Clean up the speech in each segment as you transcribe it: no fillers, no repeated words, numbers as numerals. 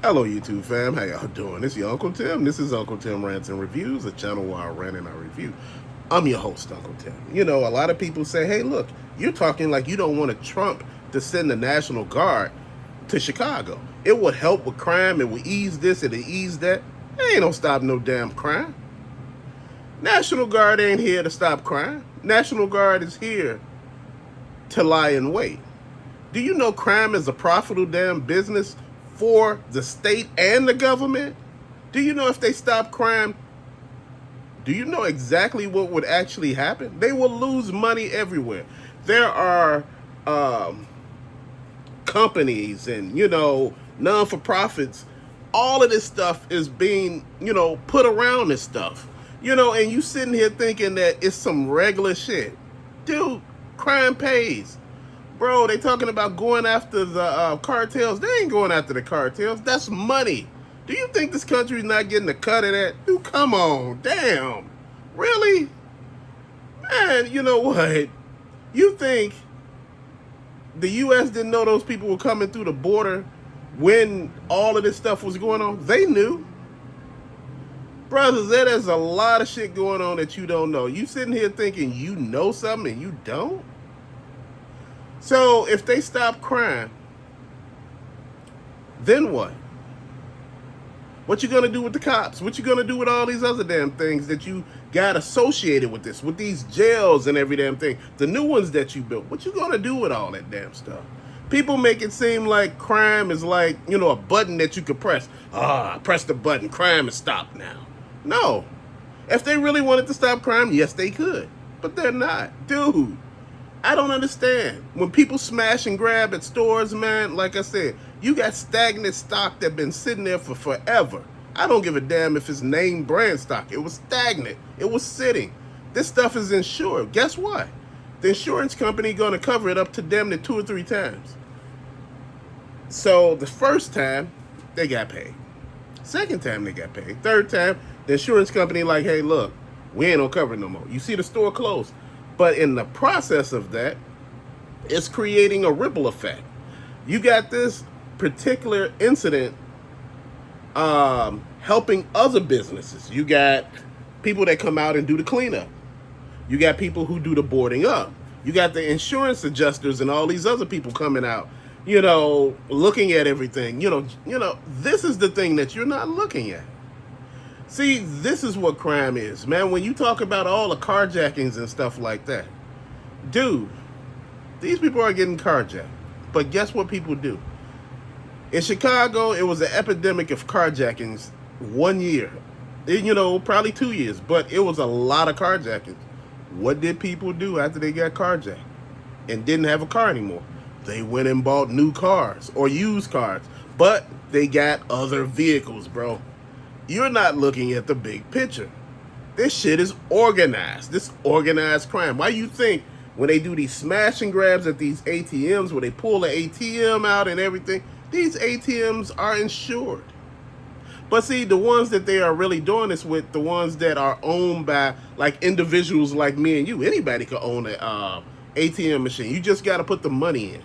Hello, YouTube fam. How y'all doing? It's your Uncle Tim. This is Uncle Tim Rants and Reviews, a channel where I rant and I review. I'm your host, Uncle Tim. You know, a lot of people say, hey, look, you're talking like you don't want Trump to send the National Guard to Chicago. It would help with crime. It would ease this. It would ease that. It ain't no stop no damn crime. National Guard ain't here to stop crime. National Guard is here to lie in wait. Do you know crime is a profitable damn business for the state and the government? Do you know if they stop crime, do you know exactly what would actually happen? They will lose money everywhere. There are companies and, non-for-profits. All of this stuff is being, put around this stuff. And you sitting here thinking that it's some regular shit. Dude, crime pays. Bro, they talking about going after the cartels. They ain't going after the cartels. That's money. Do you think this country's not getting a cut of that? Dude, come on. Damn. Really? Man, you know what? You think the U.S. didn't know those people were coming through the border when all of this stuff was going on? They knew. Brothers, there's a lot of shit going on that you don't know. You sitting here thinking you know something and you don't? So if they stop crime, then what? What you gonna do with the cops? What you gonna do with all these other damn things that you got associated with this, with these jails and every damn thing, the new ones that you built? What you gonna do with all that damn stuff? People make it seem like crime is like, a button that you could press. Press the button, crime is stopped now. No. If they really wanted to stop crime, yes, they could. But they're not. Dude, I don't understand. When people smash and grab at stores, man, like I said, you got stagnant stock that been sitting there for forever. I don't give a damn if it's name brand stock. It was stagnant. It was sitting. This stuff is insured. Guess what? The insurance company gonna cover it up to damn near 2 or 3 times. So the first time, they got paid. Second time, they got paid. Third time, the insurance company like, hey, look, we ain't gonna cover it no more. You see the store closed. But in the process of that, it's creating a ripple effect. You got this particular incident helping other businesses. You got people that come out and do the cleanup. You got people who do the boarding up. You got the insurance adjusters and all these other people coming out, looking at everything. This is the thing that you're not looking at. See, this is what crime is, man. When you talk about all the carjackings and stuff like that, dude, these people are getting carjacked. But guess what people do? In Chicago, it was an epidemic of carjackings 1 year. Probably 2 years, but it was a lot of carjackings. What did people do after they got carjacked and didn't have a car anymore? They went and bought new cars or used cars, but they got other vehicles, bro. You're not looking at the big picture. This shit is organized. This organized crime. Why you think when they do these smash and grabs at these ATMs, where they pull the ATM out and everything, these ATMs are insured. But see, the ones that they are really doing this with, the ones that are owned by like individuals like me and you, anybody could own an ATM machine. You just got to put the money in.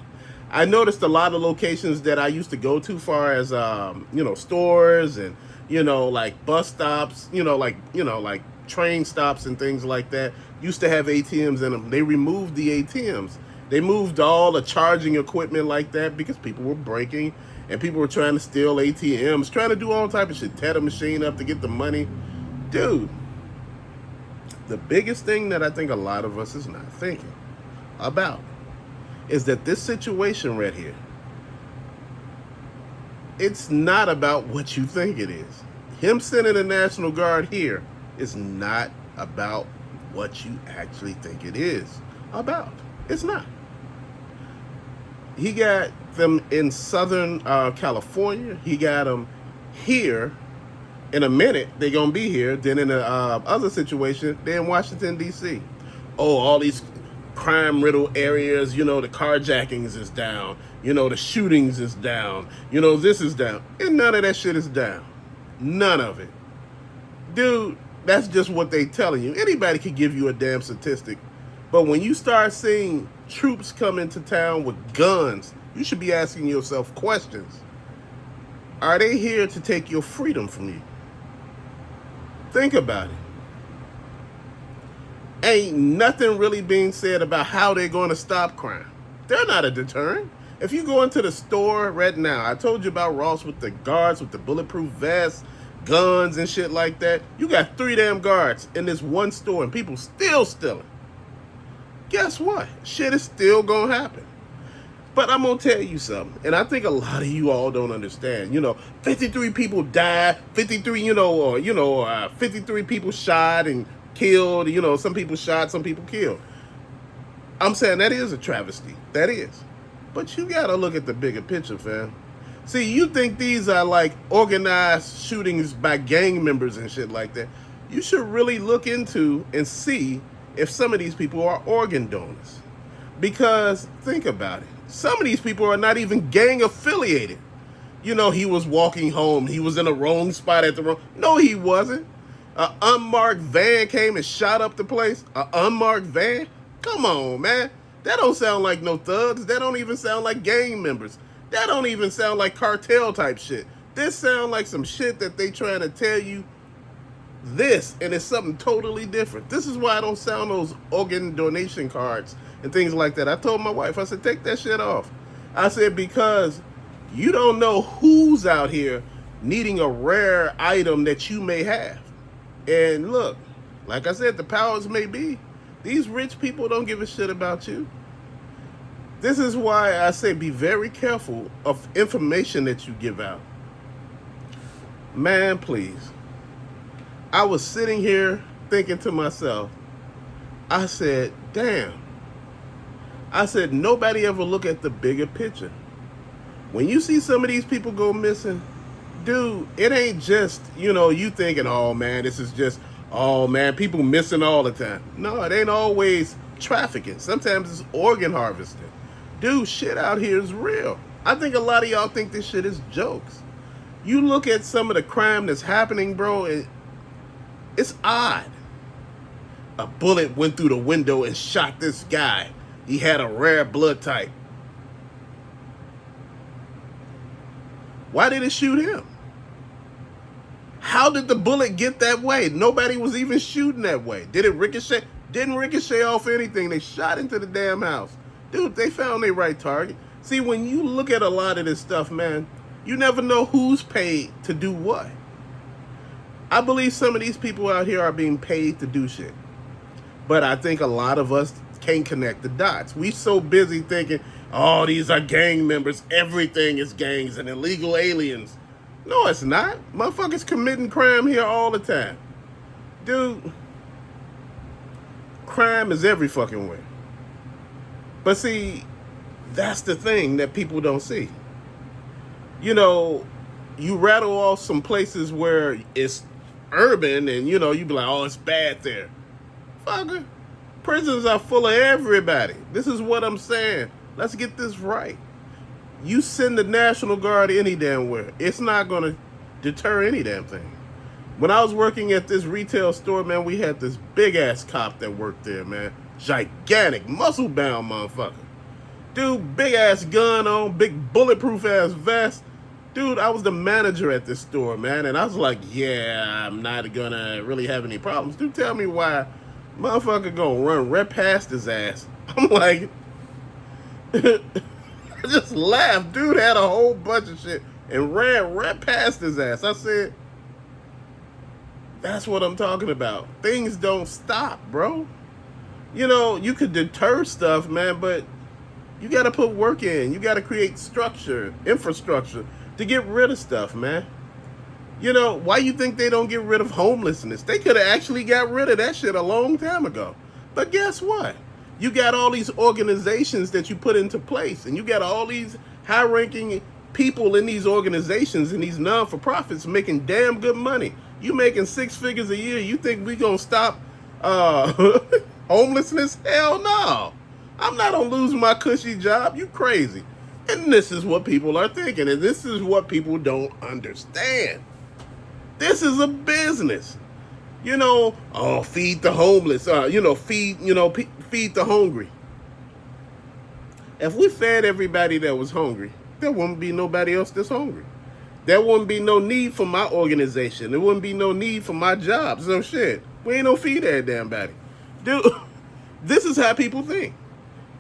I noticed a lot of locations that I used to go to, far as stores and like bus stops, like train stops and things like that, used to have ATMs in them. They removed the ATMs. They moved all the charging equipment like that because people were breaking and people were trying to steal ATMs, trying to do all type of shit, tear the machine up to get the money. Dude, the biggest thing that I think a lot of us is not thinking about is that this situation right here, it's not about what you think it is. Him sending the National Guard here is not about what you actually think it is about. It's not. He got them in Southern California. He got them here. In a minute, they're going to be here. Then in the other situation, they're in Washington, D.C. Oh, all these crime-riddled areas, the carjackings is down. The shootings is down. This is down. And none of that shit is down. None of it. Dude, that's just what they telling you. Anybody can give you a damn statistic. But when you start seeing troops come into town with guns, you should be asking yourself questions. Are they here to take your freedom from you? Think about it. Ain't nothing really being said about how they're going to stop crime. They're not a deterrent. If you go into the store right now, I told you about Ross with the guards with the bulletproof vests, guns and shit like that. You got 3 damn guards in this one store and people still stealing. Guess what? Shit is still gonna happen. But I'm gonna tell you something, and I think a lot of you all don't understand. 53 people died, 53, 53 people shot and killed. Some people shot, some people killed. I'm saying that is a travesty. That is. But you gotta look at the bigger picture, fam. See, you think these are like organized shootings by gang members and shit like that. You should really look into and see if some of these people are organ donors. Because think about it. Some of these people are not even gang affiliated. He was walking home. He was in the wrong spot at the wrong. No, he wasn't. An unmarked van came and shot up the place. An unmarked van? Come on, man. That don't sound like no thugs. That don't even sound like gang members. That don't even sound like cartel type shit. This sound like some shit that they trying to tell you this, and it's something totally different. This is why I don't sound those organ donation cards and things like that. I told my wife, I said, take that shit off. I said, because you don't know who's out here needing a rare item that you may have. And look, like I said, the powers may be. These rich people don't give a shit about you. This is why I say be very careful of information that you give out. Man, please. I was sitting here thinking to myself, I said, damn. I said, nobody ever look at the bigger picture. When you see some of these people go missing, dude, it ain't just, you thinking, oh man, this is just, oh man, people missing all the time. No, it ain't always trafficking. Sometimes it's organ harvesting. Dude, shit out here is real. I think a lot of y'all think this shit is jokes. You look at some of the crime that's happening, bro, it's odd. A bullet went through the window and shot this guy. He had a rare blood type. Why did it shoot him? How did the bullet get that way? Nobody was even shooting that way. Did it ricochet? Didn't ricochet off anything. They shot into the damn house. Dude, they found their right target. See, when you look at a lot of this stuff, man, you never know who's paid to do what. I believe some of these people out here are being paid to do shit. But I think a lot of us can't connect the dots. We so busy thinking, oh, these are gang members. Everything is gangs and illegal aliens. No, it's not. Motherfuckers committing crime here all the time. Dude, crime is every fucking way. But see, that's the thing that people don't see. You rattle off some places where it's urban and, you be like, oh, it's bad there. Fucker, prisons are full of everybody. This is what I'm saying. Let's get this right. You send the National Guard any damn where. It's not going to deter any damn thing. When I was working at this retail store, man, we had this big-ass cop that worked there, man. Gigantic, muscle-bound motherfucker. Dude, big-ass gun on, big bulletproof-ass vest. Dude, I was the manager at this store, man, and I was like, yeah, I'm not going to really have any problems. Dude, tell me why motherfucker gonna run right past his ass. I'm like, I just laughed. Dude had a whole bunch of shit and ran right past his ass. I said, that's what I'm talking about. Things don't stop, bro. You could deter stuff, man, but you got to put work in. You got to create structure, infrastructure to get rid of stuff, man. Why you think they don't get rid of homelessness? They could have actually got rid of that shit a long time ago. But guess what? You got all these organizations that you put into place, and you got all these high-ranking people in these organizations and these non-for-profits making damn good money. You making 6 figures a year. You think we gonna stop homelessness? Hell no. I'm not gonna lose my cushy job. You crazy. And this is what people are thinking, and this is what people don't understand. This is a business. Feed the homeless, feed the hungry. If we fed everybody that was hungry, there wouldn't be nobody else that's hungry. There wouldn't be no need for my organization. There wouldn't be no need for my job. So shit, we ain't no feed that damn body. Dude, this is how people think.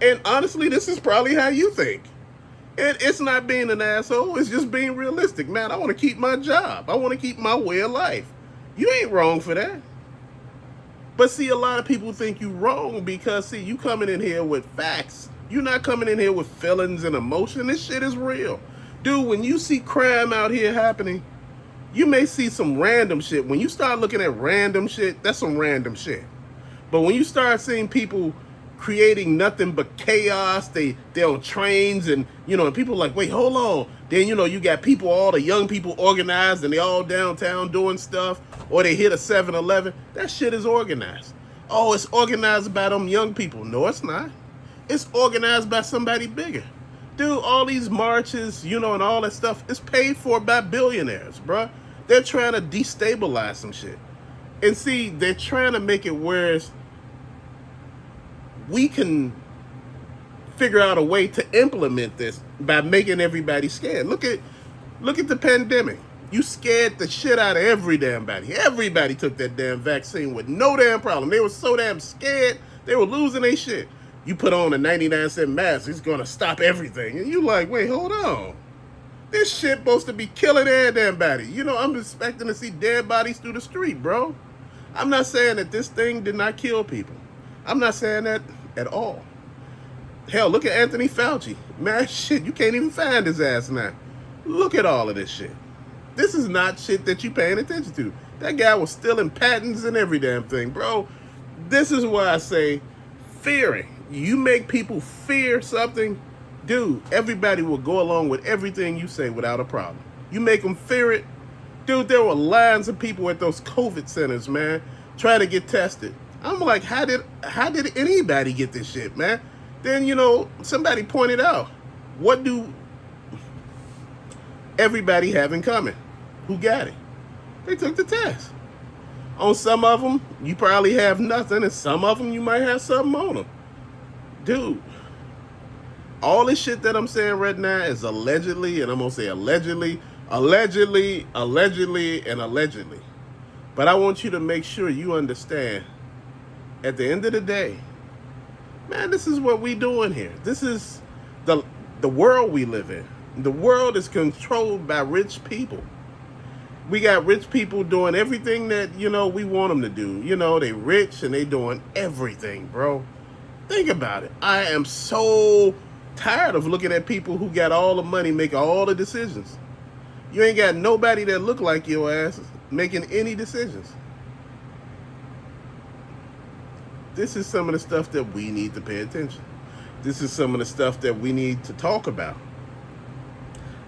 And honestly, this is probably how you think. And it's not being an asshole. It's just being realistic. Man, I want to keep my job. I want to keep my way of life. You ain't wrong for that. But see, a lot of people think you wrong because, see, you coming in here with facts. You're not coming in here with feelings and emotion. This shit is real. Dude, when you see crime out here happening, you may see some random shit. When you start looking at random shit, that's some random shit. But when you start seeing people creating nothing but chaos, they're on trains and, and people like, wait, hold on. Then, you got people, all the young people organized and they all downtown doing stuff, or they hit a 7-Eleven. That shit is organized. Oh, it's organized by them young people. No, it's not. It's organized by somebody bigger. Dude, all these marches, and all that stuff is paid for by billionaires, bruh. They're trying to destabilize some shit. And see, they're trying to make it where we can figure out a way to implement this by making everybody scared. Look at the pandemic. You scared the shit out of every damn body. Everybody took that damn vaccine with no damn problem. They were so damn scared, they were losing their shit. You put on a 99-cent mask, it's gonna stop everything. And you like, wait, hold on. This shit supposed to be killing every damn body. I'm expecting to see dead bodies through the street, bro. I'm not saying that this thing did not kill people. I'm not saying that at all. Hell, look at Anthony Fauci. Man, shit, you can't even find his ass now. Look at all of this shit. This is not shit that you paying attention to. That guy was stealing patents and every damn thing, bro. This is why I say fearing. You make people fear something, dude, everybody will go along with everything you say without a problem. You make them fear it. Dude, there were lines of people at those COVID centers, man, trying to get tested. I'm like, how did anybody get this shit, man? Then, somebody pointed out, what do everybody have in common? Who got it? They took the test. On some of them, you probably have nothing, and some of them, you might have something on them. Dude, all this shit that I'm saying right now is allegedly, and I'm going to say allegedly, and allegedly. But I want you to make sure you understand, at the end of the day, man, this is what we doing here. This is the world we live in. The world is controlled by rich people. We got rich people doing everything that, we want them to do. They rich and they doing everything, bro. Think about it. I am so tired of looking at people who got all the money making all the decisions. You ain't got nobody that look like your ass making any decisions. This is some of the stuff that we need to pay attention. This is some of the stuff that we need to talk about.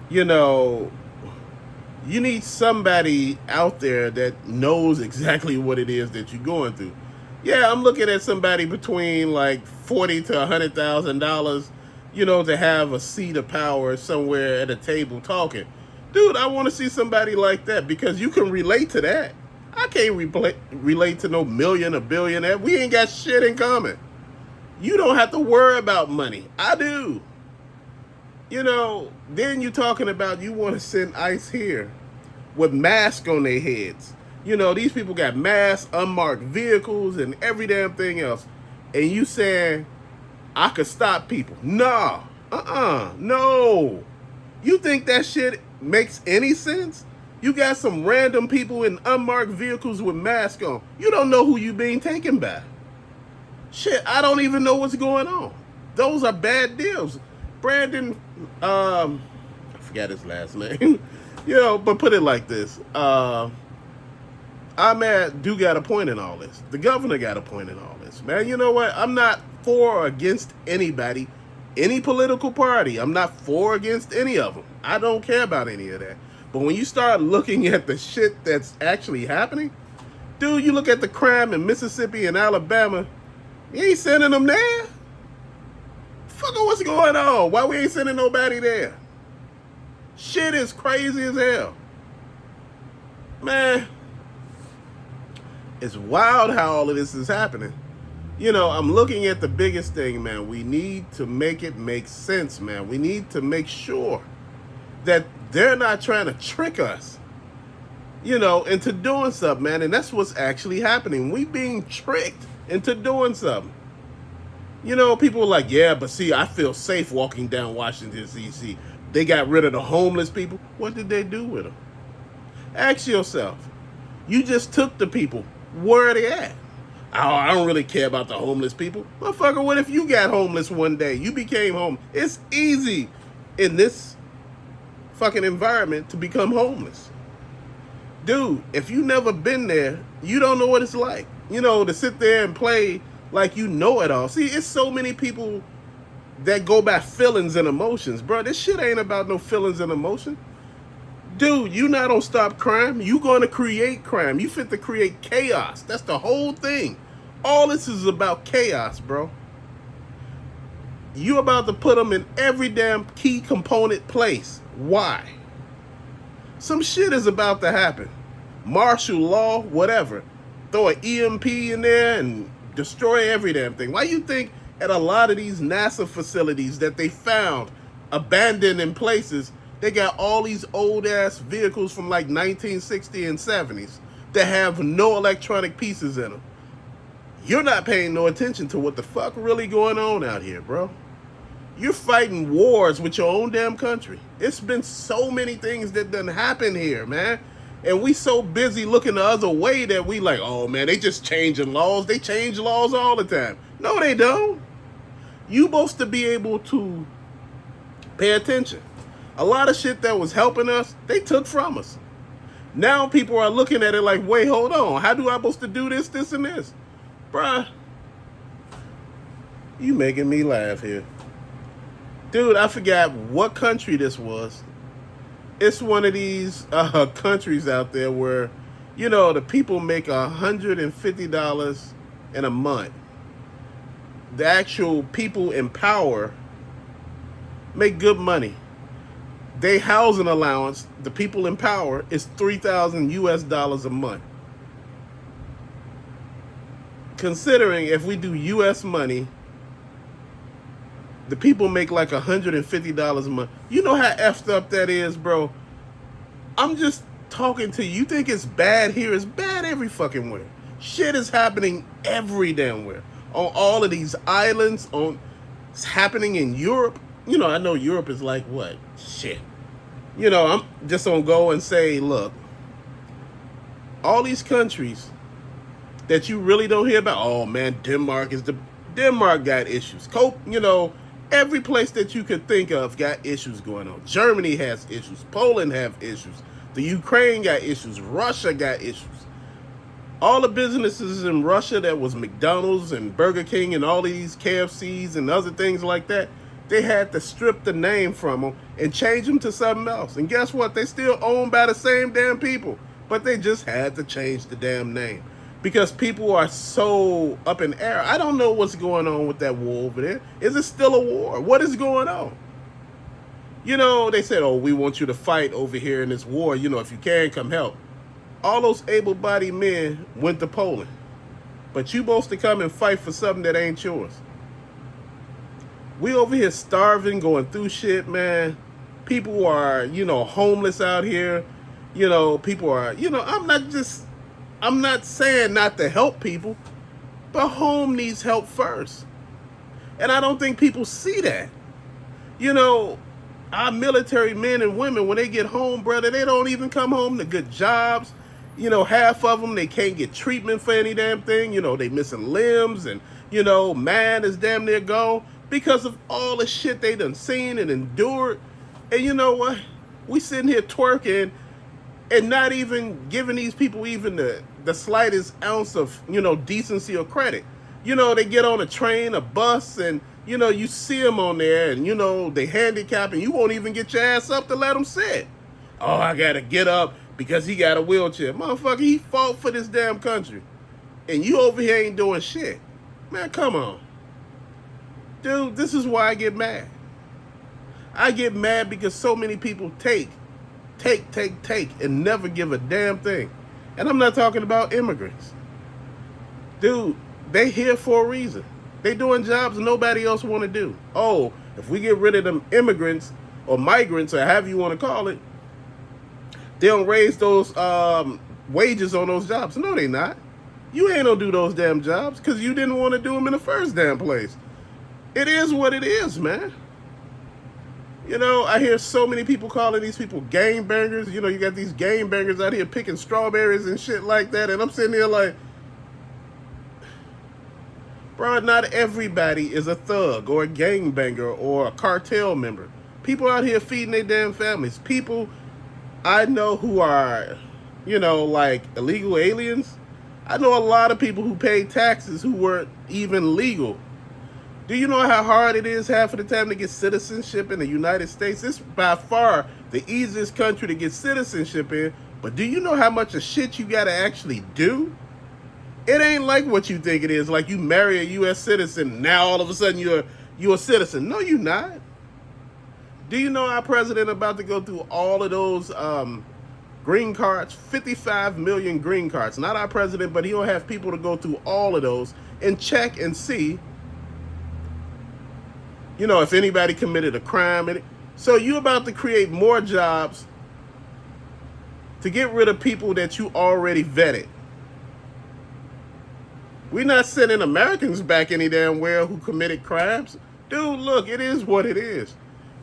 You need somebody out there that knows exactly what it is that you're going through. Yeah, I'm looking at somebody between like $40,000 to $100,000, to have a seat of power somewhere at a table talking. Dude, I want to see somebody like that because you can relate to that. I can't relate to no million or billionaire. We ain't got shit in common. You don't have to worry about money. I do. Then you're talking about you want to send ICE here with masks on their heads. These people got masks, unmarked vehicles, and every damn thing else. And you saying, I could stop people. No. No. You think that shit makes any sense? You got some random people in unmarked vehicles with masks on. You don't know who you being taken by. Shit, I don't even know what's going on. Those are bad deals. Brandon, I forgot his last name. But put it like this. Ahmed do got a point in all this. The governor got a point in all this. Man, you know what? I'm not for or against anybody, any political party. I'm not for or against any of them. I don't care about any of that. But when you start looking at the shit that's actually happening, dude, you look at the crime in Mississippi and Alabama, you ain't sending them there. Fucking what's going on? Why we ain't sending nobody there? Shit is crazy as hell. Man, it's wild how all of this is happening. I'm looking at the biggest thing, man. We need to make it make sense, man. We need to make sure that They're not trying to trick us, into doing something, man. And that's what's actually happening. We being tricked into doing something. People are like, yeah, but see, I feel safe walking down Washington, D.C. They got rid of the homeless people. What did they do with them? Ask yourself. You just took the people. Where are they at? Oh, I don't really care about the homeless people. Motherfucker, what if you got homeless one day? You became homeless. It's easy in this fucking environment to become homeless. Dude, if you never been there, you don't know what it's like. To sit there and play like you know it all. See, it's so many people that go by feelings and emotions. Bro, this shit ain't about no feelings and emotion. Dude, you not gonna stop crime. You gonna create crime. You fit to create chaos. That's the whole thing. All this is about chaos, bro. You about to put them in every damn key component place. Why? Some shit is about to happen. Martial law, whatever. Throw an EMP in there and destroy every damn thing. Why you think at a lot of these NASA facilities that they found abandoned in places, they got all these old ass vehicles from like 1960 and 70s that have no electronic pieces in them? You're not paying no attention to what the fuck really going on out here, bro. You're fighting wars with your own damn country. It's been so many things that done happen here, man. And we so busy looking the other way that we like, oh man, they just changing laws. They change laws all the time. No, they don't. You supposed to be able to pay attention. A lot of shit that was helping us, they took from us. Now people are looking at it like, wait, hold on. How do I supposed to do this, this, and this? Bruh, you making me laugh here. Dude, I forgot what country this was. It's one of these countries out there where, the people make $150 in a month. The actual people in power make good money. They housing allowance, the people in power, is $3,000 a month. Considering if we do US money, the people make like $150 a month. You know how effed up that is, bro? I'm just talking to you. You think it's bad here? It's bad every fucking where. Shit is happening every damn where. On all of these islands, it's happening in Europe. I know Europe is like what? Shit. I'm just gonna go and say, look, all these countries that you really don't hear about, oh man, Denmark got issues. Every place that you could think of got issues going on. Germany has issues. Poland have issues. The Ukraine got issues. Russia got issues. All the businesses in Russia that was McDonald's and Burger King and all these KFCs and other things like that, they had to strip the name from them and change them to something else. And guess what? They still owned by the same damn people. But they just had to change the damn name. Because people are so up in air. I don't know what's going on with that war over there. Is it still a war? What is going on? They said, oh, we want you to fight over here in this war. If you can, come help. All those able-bodied men went to Poland. But you supposed to come and fight for something that ain't yours. We over here starving, going through shit, man. People are, homeless out here. People are, I'm not saying not to help people, but home needs help first. And I don't think people see that. Our military men and women, when they get home, brother, they don't even come home to good jobs. Half of them, they can't get treatment for any damn thing. They missing limbs and, man is damn near gone because of all the shit they done seen and endured. And you know what? We sitting here twerking and not even giving these people even the slightest ounce of, decency or credit. They get on a train, a bus, and, you see them on there, and, they handicap, and you won't even get your ass up to let them sit. Oh, I got to get up because he got a wheelchair. Motherfucker, he fought for this damn country. And you over here ain't doing shit. Man, come on. Dude, this is why I get mad. I get mad because so many people take, and never give a damn thing. And I'm not talking about immigrants. Dude, they here for a reason. They doing jobs nobody else want to do. Oh, if we get rid of them immigrants or migrants or however you want to call it, they don't raise those wages on those jobs. No, they not. You ain't gonna do those damn jobs because you didn't want to do them in the first damn place. It is what it is, man. You know, I hear so many people calling these people game bangers. You know, you got these game bangers out here picking strawberries and shit like that. And I'm sitting here like, bro, not everybody is a thug or a gangbanger or a cartel member. People out here feeding their damn families. People I know who are, you know, like illegal aliens. I know a lot of people who paid taxes who weren't even legal. Do you know how hard it is half of the time to get citizenship in the United States? It's by far the easiest country to get citizenship in. But do you know how much of shit you got to actually do? It ain't like what you think it is. Like you marry a U.S. citizen, now all of a sudden you're a citizen. No, you're not. Do you know our president about to go through all of those green cards? 55 million green cards. Not our president, but he'll have people to go through all of those and check and see, you know, if anybody committed a crime. So you're about to create more jobs to get rid of people that you already vetted. We're not sending Americans back any damn where who committed crimes. Dude, look, it is what it is.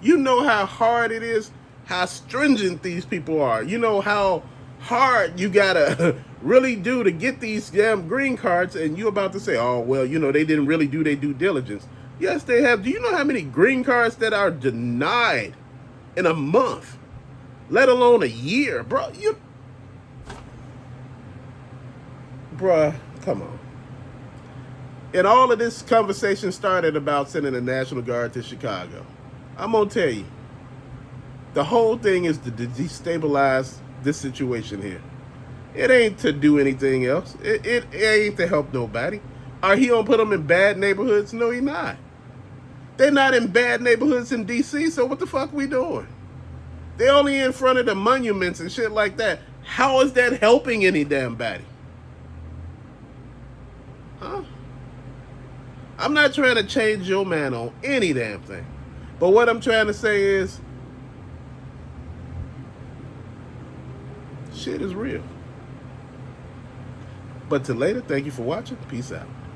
You know how hard it is, how stringent these people are. You know how hard you gotta really do to get these damn green cards, and you're about to say, oh, well, you know, they didn't really do their due diligence. Yes, they have. Do you know how many green cards that are denied in a month, let alone a year? Bro, bruh, come on. And all of this conversation started about sending the National Guard to Chicago. I'm going to tell you, the whole thing is to destabilize this situation here. It ain't to do anything else. It ain't to help nobody. Are he going to put them in bad neighborhoods? No, he not. They're not in bad neighborhoods in D.C., so what the fuck we doing? They only in front of the monuments and shit like that. How is that helping any damn body? Huh? I'm not trying to change your man on any damn thing. But what I'm trying to say is, shit is real. But till later, thank you for watching. Peace out.